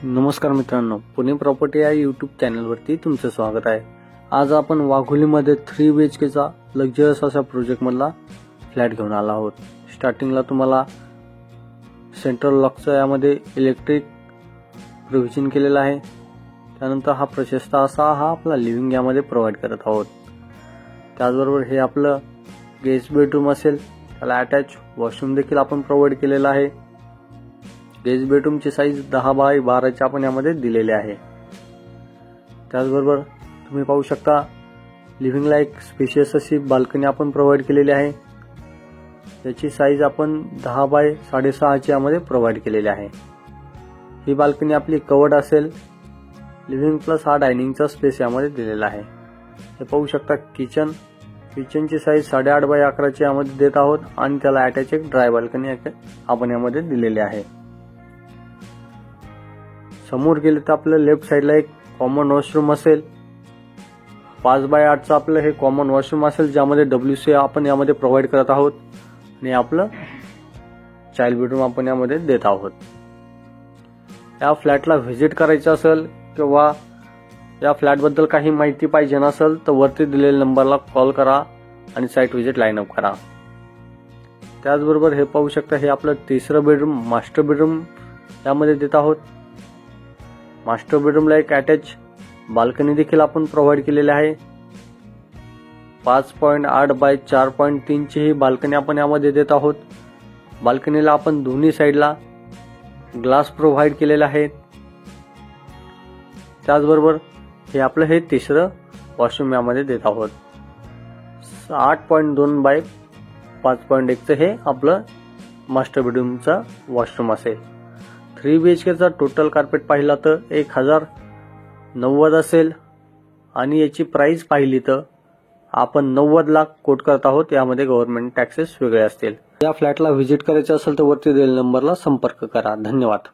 नमस्कार मित्रांनो, पुणे प्रॉपर्टी या यूट्यूब चॅनलवरती तुमचं स्वागत आहे। आज आपण वाघोलीमध्ये 3 BHK चा लक्झरियस अशा प्रोजेक्ट मधला फ्लॅट घेऊन आला आहोत। स्टार्टिंगला तुम्हाला सेंट्रल लॉकचं यामध्ये इलेक्ट्रिक प्रोव्हिजन केलेलं आहे। त्यानंतर हा प्रशस्त असा हा आपला लिव्हिंग यामध्ये प्रोव्हाइड करत आहोत। त्याचबरोबर हे आपलं गेस्ट बेडरूम असेल, त्याला अटॅच वॉशरूम देखील आपण प्रोव्हाइड केलेला आहे। गेस्ट बेडरूम ची साइज 10 बाय 12 ची आपण यामध्ये दिलेली आहे। त्याचबरोबर तुम्ही पाहू शकता लिव्हिंगला एक स्पेशियस अशी बाल्कनी आपण प्रोव्हाइड केलेली आहे। याची साइज आपण 10 बाय 6.5 ची यामध्ये प्रोव्हाइड केलेली आहे। ही बाल्कनी आपली कवर्ड असेल। लिव्हिंग प्लस हा डायनिंगचा स्पेस यामध्ये दिलेला आहे। हे पाहू शकता किचनची साइज 8.5 बाय 11 ची यामध्ये देत आहोत आणि त्याला अटॅच एक ड्राय बाल्कनी आपण यामध्ये दिलेली आहे। समोर गेले तर आपल्या लेफ्ट साइडला एक कॉमन वॉशरूम असेल। 5 बाय 8 चा आपलं हे कॉमन वॉशरूम असेल, ज्यामध्ये WC आपण यामध्ये प्रोव्हाइड करत आहोत आणि आपलं चाइल्ड बेडरूम आपण यामध्ये देत आहोत। या फ्लॅटला व्हिजिट करायचं असेल किंवा या फ्लॅट बद्दल काही माहिती पाहिजे नसेल तर वरती दिलेल्या नंबरला कॉल करा आणि साइट व्हिजिट लाईन अप करा। त्याचबरोबर हे पाहू शकता हे आपलं तिसरं बेडरूम मास्टर बेडरूम यामध्ये देत आहोत। मास्टर बेडरूमला एक अटॅच बाल्कनी देखील आपण प्रोव्हाइड केलेली आहे। 5.8 बाय 4.3 ची ही बाल्कनी आपण यामध्ये देत आहोत। बाल्कनीला आपण दोन्ही साइडला ग्लास प्रोव्हाइड केलेला आहे। त्याचबरोबर हे आपलं हे तिसरं वॉशरूम यामध्ये देत आहोत। 8.2 बाय 5.1 चं हे आपलं मास्टर बेडरूमचा वॉशरूम असेल। 3 BHK चा टोटल कार्पेट पाहिला तर 1090 असेल आणि याची प्राइस पाहिली तर आपण 90 लाख कोट करत आहोत। यामध्ये गव्हर्नमेंट टॅक्सेस वेगळे असतील। या फ्लॅटला व्हिजिट करायचे असेल तर वरती दिलेल्या नंबरला संपर्क करा। धन्यवाद।